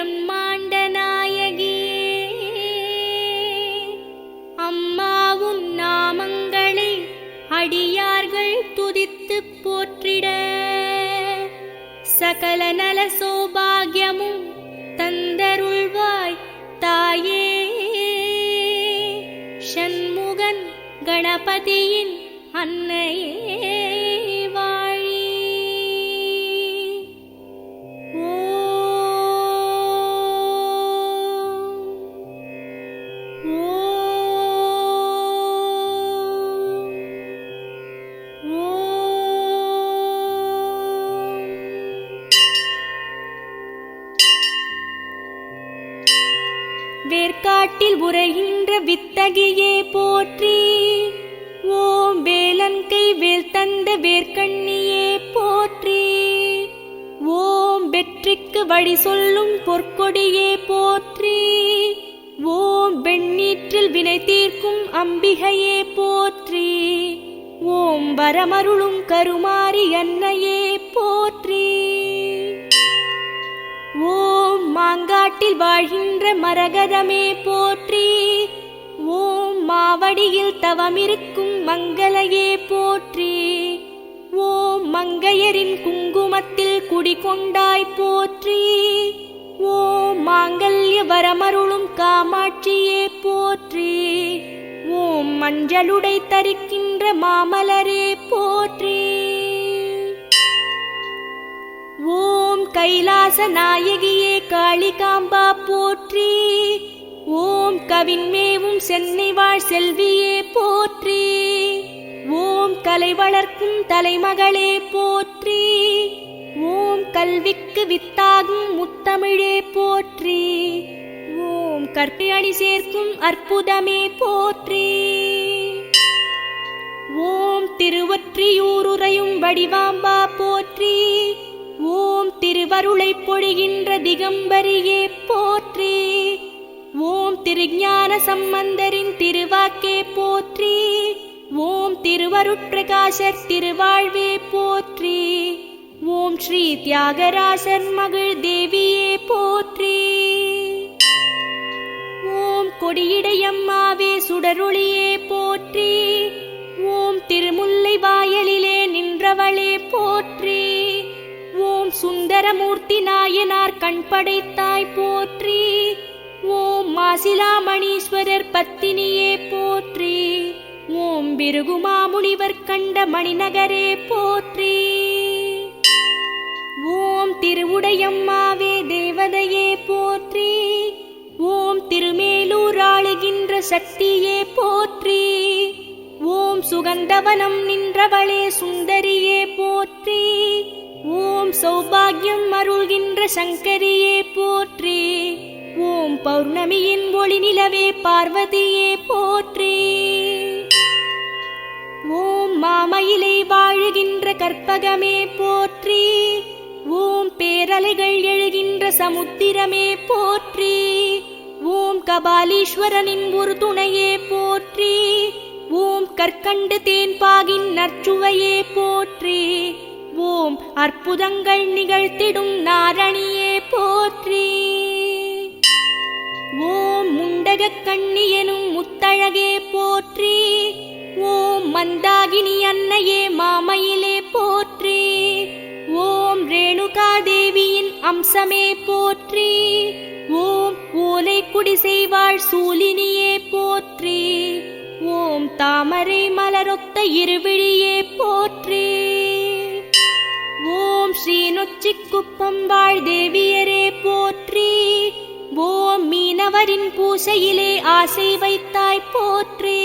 பிரம்மாண்ட நாயகியே, அம்மா உன் நாமங்களை அடியார்கள் துதித்துப் போற்றிட சகல நல சௌபாகியமும் தந்தருள்வாய் தாயே. ஷண்முகன் கணபதியின் அன்னையே வாழி. வேர்க்காட்டில் உரைகின்ற வித்தகியே போற்றி. ஓம் வேலன்கை வேல் தந்த வேர்க்கண்ணியே போற்றி. ஓம் வெற்றிக்கு வழி சொல்லும் பொற்கொடியே போற்றி. ஓம் வெண்ணீற்றில் வினை தீர்க்கும் அம்பிகையே போற்றி. ஓம் வரமருளும் கருமாரி அன்னையே போற்றி. ஓம் மாங்காட்டில் வாழ்கின்ற மரகதமே போற்றி. ஓம் மாவடியில் தவமிருக்கும் மங்களையே போற்றி. ஓம் மங்கையரின் குங்குமத்தில் குடிகொண்டாய் போற்றி. ஓம் மாங்கல்ய வரமருளும் காமாட்சியே போற்றி. ஓம் மஞ்சளுடை தரிக்கின்ற மாமலரே போற்றி. ஓம் கைலாச நாயகியே காளிகாம்பா போற்றி. ஓம் கவின்மேவும் சென்னை வாழ் செல்வியே போற்றி. ஓம் கலை வளர்க்கும் தலைமகளே போற்றி. ஓம் கல்விக்கு வித்தாகும் முத்தமிழே போற்றி. ஓம் கற்பை அணி சேர்க்கும் அற்புதமே போற்றி. ஓம் திருவொற்றியூருரையும் வடிவாம்பா போற்றி. ஓம் திருவருளை பொழிகின்ற திகம்பரியே போற்றி. ஓம் திருஞான சம்பந்தரின் திருவாக்கே போற்றி. ஓம் திருவருட்பிரகாசர் திருவாழ்வே போற்றி. ஓம் ஸ்ரீ தியாகராசர் மகள் தேவியே போற்றி. ஓம் கொடியிடையம்மாவே சுடரொளியே போற்றி. ஓம் திருமுல்லை வாயலிலே நின்றவளே போற்றி. ஓம் சுந்தரமூர்த்தி நாயனார் கண் படைத்தாய் போற்றி. ஓம் மாசிலாமணீஸ்வரர் பத்தினியே போற்றி. ஓம் பிருகுமாமுனிவர் கண்ட மணிநகரே போற்றி. ஓம் திருவுடையம்மாவே தேவதையே போற்றி. ஓம் திருமேலூர் ஆளுகின்ற சக்தியே போற்றி. ஓம் சுகந்தவனம் நின்றவளே சுந்தரியே போற்றி. ஓம் சௌபாகியம் அருள்கின்ற சங்கரியே போற்றி. ஓம் பௌர்ணமியின் ஒளி நிலவே பார்வதியே போற்றி. ஓம் மாமயிலை வாழுகின்ற கற்பகமே போற்றி. ஓம் பேரலைகள் எழுகின்ற சமுத்திரமே போற்றி. ஓம் கபாலீஸ்வரனின் ஒரு துணையே போற்றி. ஓம் கற்கண்டு தேன்பாகின் நற்சுவையே போற்றி. ஓம் அற்புதங்கள் நிகழ்த்திடும் நாரணியே போற்றி. ஓம் முண்டகக் கண்ணி எனும் முத்தழகே போற்றி. ஓம் மந்தாகினி அன்னையே மாமயிலே போற்றி. ஓம் ரேணுகா தேவியின் அம்சமே போற்றி. ஓம் ஓலை குடி செய்வாள் சூலினியே போற்றி. ஓம் தாமரை மலரொத்த இருவிழியே போற்றி. ஓம் ஸ்ரீநொச்சிக்குப்பம் வாழ் தேவியரே போற்றி. ஓம் மீனவரின் பூசையிலே ஆசை வைத்தாய் போற்றி.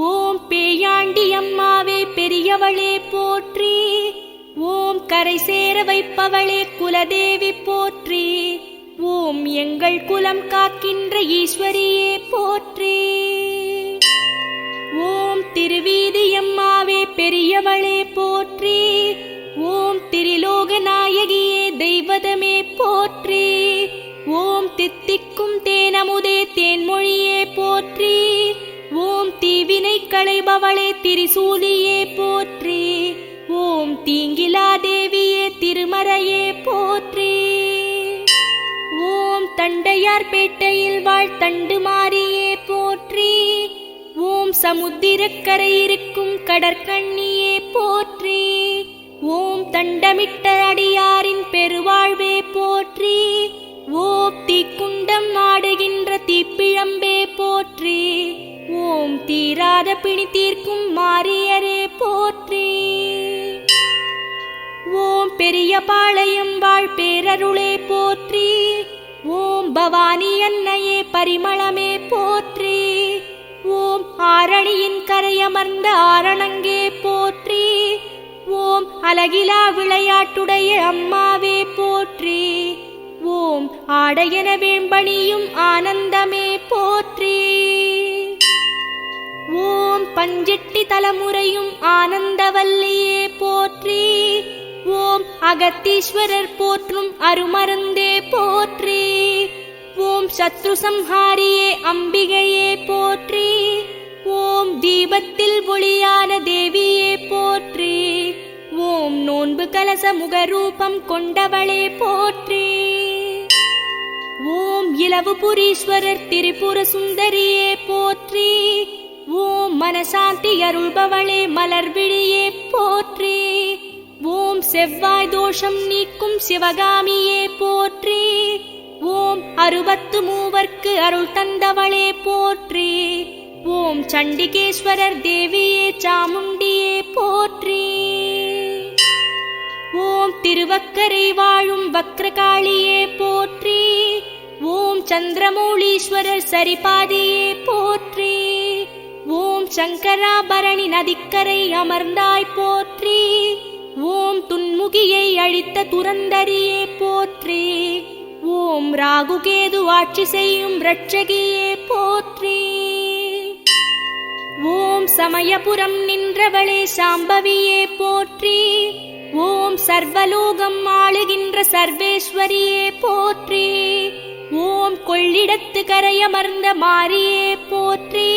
ஓம் பேயாண்டி அம்மாவே பெரியவளே போற்றி. ஓம் கரை சேர வைப்பவளே குலதேவி போற்றி. ஓம் எங்கள் குலம் காக்கின்ற ஈஸ்வரியே போற்றி. ஓம் திருவீதியம்மாவே பெரியவளே போற்றி. ஓம் திரிலோக நாயகியே தெய்வதமே போற்றி. ஓம் தித்திக்கும் தேனமுதே தேன்மொழியே போற்றி. ஓம் தீவினை களைபவளே திரிசூலியே போற்றி. ஓம் தீங்கிலா தேவியே திருமறையே போற்றி. ஓம் தண்டையார்பேட்டையில் வாழ்த்தண்டு மாறியே போற்றி. ஓம் சமுத்திரக்கரை இருக்கும் கடற்கண்ணியே போற்றி. ஓம் தண்டமிட்ட அடியாரின் பெருவாழ்வே போற்றி. ஓம் தீக்குண்டம் ஆடுகின்ற தீப்பிழம்பே போற்றி. ஓம் தீராத பிணி தீர்க்கும் மாரியரே போற்றி. ஓம் பெரிய பாளையம் வாழ் பேரருளே போற்றி. ஓம் பவானி அன்னையே பரிமளமே போற்றி. ஓம் ஆரணியின் கரையமர்ந்த ஆரணங்கே போற்றி. ஓம் அலகிலா விளையாட்டுடைய அம்மாவே போற்றி. ஓம் ஆடையன வேம்பணியும் ஆனந்தமே போற்றி. ஓம் பஞ்செட்டி தலைமுறையும் ஆனந்தவல்லியே போற்றி. ஓம் அகத்தீஸ்வரர் போற்றும் அருமருந்தே போற்றி. ஓம் சத்ரு சம்ஹாரியே அம்பிகையே போற்றி. ஓம் தீபத்தில் ஒளியான தேவியே போற்றி. ஓம் நோன்பு கலச முகரூபம் கொண்டவளே போற்றி. ஓம் இலவுபுரீஸ்வரர் திரிபுர சுந்தரியே போற்றி. ஓம் மனசாந்தி அருள்பவளே மலர்விழியே போற்றி. ஓம் செவ்வாய் தோஷம் நீக்கும் சிவகாமியே போற்றி. ஓம் 63 அருள் தந்தவளே போற்றி. ஓம் சண்டிகேஸ்வரர் தேவியே சாமுண்டியே போற்றி. ஓம் திருவக்கரை வாழும் வக்ரகாளியே போற்றி. ஓம் சந்திரமௌலீஸ்வரர் சரிபாதியே போற்றி. ஓம் சங்கராபரணி நதிக்கரை அமர்ந்தாய் போற்றி. ஓம் துன்முகியை அழித்த துரந்தரியே போற்றி. ஓம் ராகுகேது ஆட்சி செய்யும் இரட்சகியே போற்றி. ஓம் சமயபுரம் நின்றவளே சாம்பவியே போற்றி. ஓம் சர்வலோகம் ஆளுகின்ற சர்வேஸ்வரியே போற்றி. ஓம் கொள்ளிடத்து கரையமர்ந்த மாரியே போற்றி.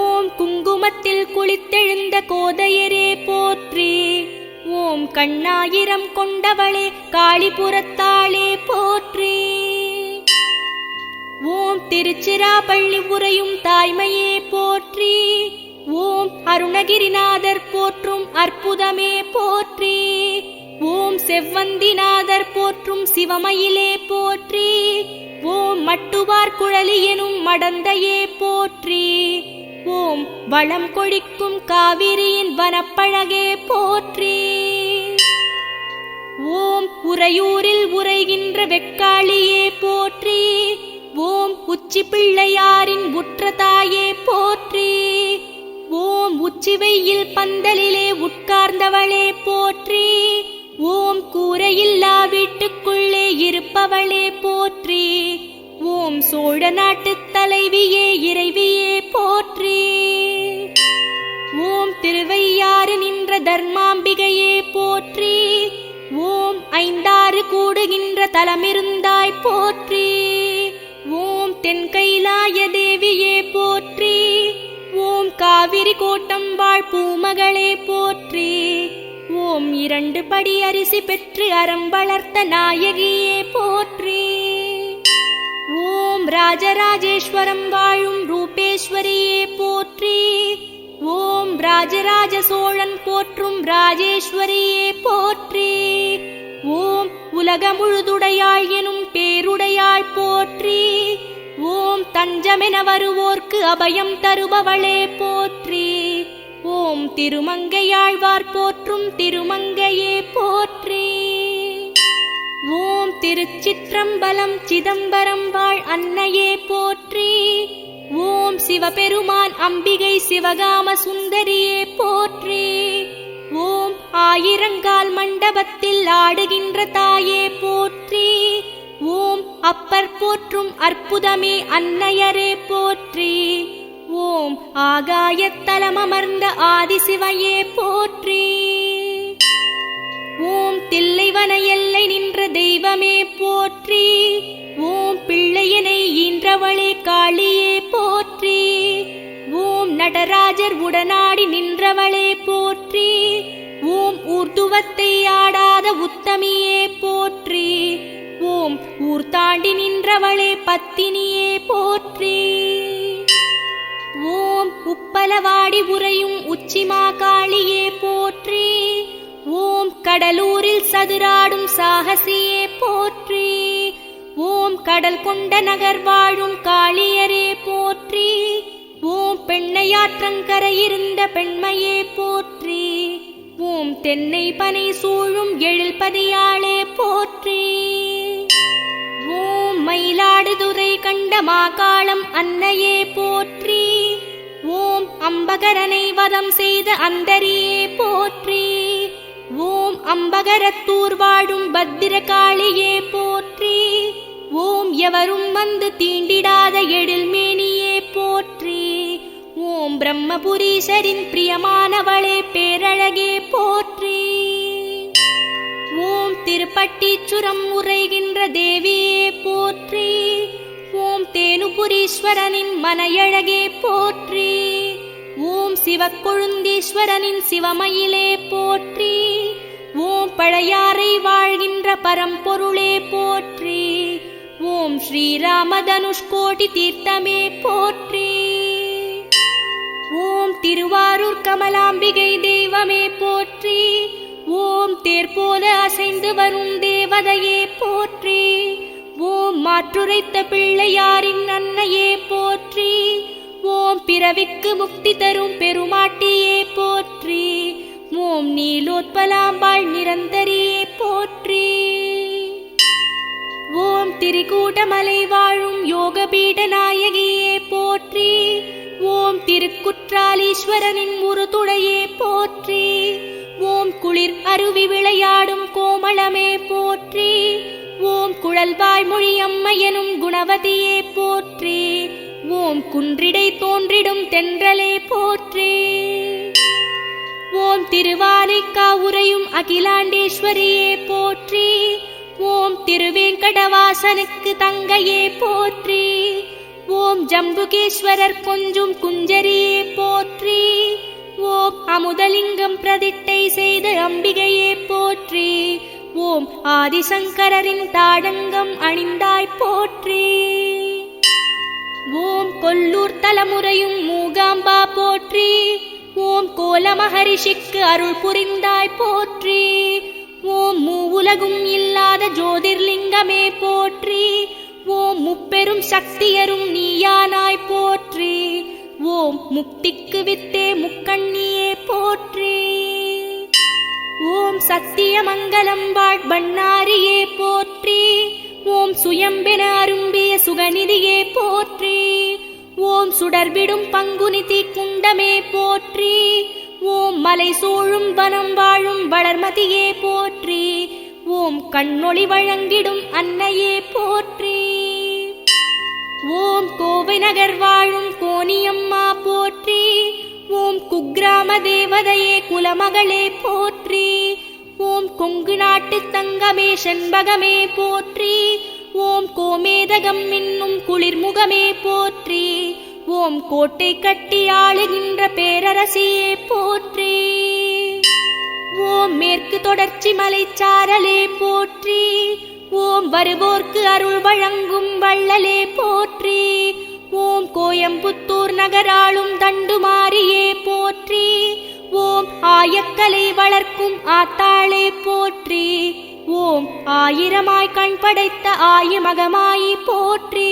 ஓம் குங்குமத்தில் குளித்தெழுந்த கோதையரே போற்றி. ஓம் கண்ணாயிரம் கொண்டவளே காளிபுரத்தாளே போற்றி. ஓம் திருச்சிராப்பள்ளி உறையும் தாய்மையே போற்றி. ஓம் அருணகிரிநாதர் போற்றும் அற்புதமே போற்றி. ஓம் செவ்வந்திநாதர் போற்றும் சிவமயிலே போற்றி. ஓம் மட்டுவார் குழலி எனும் மடந்தையே போற்றி. ஓம் வளம் கொழிக்கும் காவிரியின் வனப்பழகே போற்றி. ஓம் உறையூரில் உறைகின்ற வெக்காளியே போற்றி. ஓம் உச்சி பிள்ளையாரின் உற்ற தாயே போற்றி. ஓம் உச்சி வெயில் பந்தலிலே உட்கார்ந்தவளே போற்றி. ஓம் கூரையில்லா வீட்டுக்குள்ளே இருப்பவளே போற்றி. ஓம் சோழ நாட்டு தலைவியே இறைவியே போற்றி. ஓம் திருவையாறு நின்ற தர்மாம்பிகையே போற்றி. ஓம் 5 கூடுகின்ற தலமிருந்தாய் போற்றி. ஓம் தென்கைலாய தேவியே போற்றி. ஓம் காவிரி கோட்டம் வாழ் பூமகளே போற்றி. ஓம் 2 படி அரிசி பெற்று அறம் வளர்த்த நாயகியே போற்றி. ஓம் ராஜராஜேஸ்வரம் வாழும் ரூபேஸ்வரியே போற்றி. ஓம் ராஜராஜ சோழன் போற்றும் ராஜேஸ்வரியே போற்றி. ஓம் உலகமுழுதுடையாள் எனும் பேருடையாள் போற்றி. ஓம் தஞ்சமென வருவோர்க்கு அபயம் தருபவளே போற்றி. ஓம் திருமங்கையாழ்வார் போற்றும் திருமங்கையே போற்றி. ஓம் திருச்சிற்றம்பலம் சிதம்பரம் வாழ் அன்னையே போற்றி. ஓம் சிவபெருமான் அம்பிகை சிவகாம சுந்தரியே போற்றி. ஓம் ஆயிரங்கால் மண்டபத்தில் ஆடுகின்ற தாயே போற்றி. ஓம் அப்பர் போற்றும் அற்புதமே அன்னையரே போற்றி. ஓம் ஆகாயத்தலமர்ந்த ஆதிசிவையே போற்றி. ஓம் தில்லைவன எல்லை நின்ற தெய்வமே போற்றி. ஓம் பிள்ளையனை ஈன்றவளே காளியே போற்றி. ஓம் நடராஜர் உடனாடி நின்றவளே போற்றி. ஓம் ஊர்துவத்தை ஆடாத உத்தமியே போற்றி. ஓம் ஊர்த்த தாண்டி நின்றவளே பத்தினியே போற்றி. ஓம் உப்பலவாடி உறையும் உச்சிமா காளியே போற்றி. ஓம் கடலூரில் சதுராடும் சாகசியே போற்றி. ஓம் கடல் கொண்ட நகர் வாழும் காளியரே போற்றி. ஓம் பெண்ணையாற்றங்கரையிருந்த பெண்மையே போற்றி. ஓம் தென்னை பனை சூழும் எழில்பதியாளே போற்றி. ஓம் மயிலாடுதுறை கண்ட மாகாளம் அன்னையே போற்றி. ஓம் அம்பகரனை வதம் செய்த அந்தரியே போற்றி. ஓம் அம்பகரத்தூர் வாழும் பத்திரகாளியே போற்றி. ஓம் எவரும் வந்து தீண்டிடாத எழில்மேனியே போற்றி. ஓம் பிரம்மபுரீசரின் பிரியமானவளே பேரழகே போற்றி. ஓம் திருப்பட்டீச்சுரம் உரைகின்ற தேவியே போற்றி. ஓம் தேனுபுரீஸ்வரனின் மனையழகே போற்றி. ஓம் சிவக்கொழுந்தீஸ்வரனின் சிவமயிலே போற்றி. ஓம் பழையாறை வாழ்கின்ற பரம்பொருளே போற்றி. ஓம் ஸ்ரீராம தனுஷ்கோடி தீர்த்தமே போற்றி. ஓம் திருவாரூர் கமலாம்பிகை தெய்வமே போற்றி. ஓம் தேர்போல அசைந்து வரும் தேவதையே போற்றி. ஓம் மாற்றுரைத்த பிள்ளையாரின் அன்னையே போற்றி. ஓம் பிறவிக்கு முக்தி தரும் பெருமாட்டியே போற்றி. ஓம் நீலோத்பலாம்பாள் நிரந்தரியே போற்றி. ஓம் திரிகூடமலை வாழும் யோகபீட நாயகியே போற்றி. ஓம் திருக்குற்றாலீஸ்வரனின் முருதுடையே போற்றி. ஓம் குளிர் அருவி விளையாடும் கோமளமே போற்றி. ஓம் குழல்வாய் மொழியம்மையனும் குணவதியே போற்றி. ஓம் குன்றிடை தோன்றிடும் தென்றலே போற்றி. ஓம் திருவானைக்கா உரையும் அகிலாண்டேஸ்வரியே போற்றி. ஓம் திருவேங்கடவாசனுக்கு தங்கையே போற்றி. ஓம் ஜம்புகேஸ்வரர் கொஞ்சும் குஞ்சரியே போற்றி. ஓம் அமுதலிங்கம் பிரதிட்டை செய்த அம்பிகையே போற்றி. ஓம் ஆதிசங்கரின் தாடங்கம் அணிந்தாய் போற்றி. ஓம் கொல்லூர் தலமுறையும் மூகாம்பா போற்றி. ஓம் கோலமஹரிஷிக்கு அருள் புரிந்தாய் போற்றி. ஓம் மூவுலகும் இல்லாத ஜோதிர்லிங்கமே போற்றி. ஓம் முப்பெரும் சக்தியரும் நீயானாய் போற்றி. ஓம் முக்திக்கு வித்தே முக்கண்ணியே போற்றி. ஓம் சத்தியமங்கலம் வாழ் பண்ணாரியே போற்றி. ஓம் சுயம்பென அரும்பிய சுகநிதியே போற்றி. ஓம் சுடர்விடும் பங்குனிதி குண்டமே போற்றி. ஓம் மலை சூழும் வனம் வாழும் வளர்மதியே போற்றி. ஓம் கண்ணொளி வழங்கிடும் அன்னையே போற்றி. ஓம் கோவை நகர் வாழும் கோணியம்மா போற்றி. ஓம் குக்கிராம தேவதையே குலமகளே போற்றி. ஓம் கொங்கு நாட்டு தங்கமே செண்பகமே போற்றி. ஓம் கோமேதகம் என்னும் குளிர்முகமே போற்றி. ஓம் கோட்டை கட்டி ஆளுகின்ற பேரரசியே போற்றி. ஓம் மேற்கு தொடர்ச்சி மலைச்சாரலே போற்றி. ஓம் வருவோர்க்கு அருள் வழங்கும் வள்ளலே போற்றி. ஓம் கோயம்புத்தூர் நகராளும் தண்டுமாரியே போற்றி. ஓம் ஆயக்கலை வளர்க்கும் ஆத்தாளே போற்றி. ஓம் ஆயிரமாய் கண் படைத்த ஆயமகமாயி போற்றி.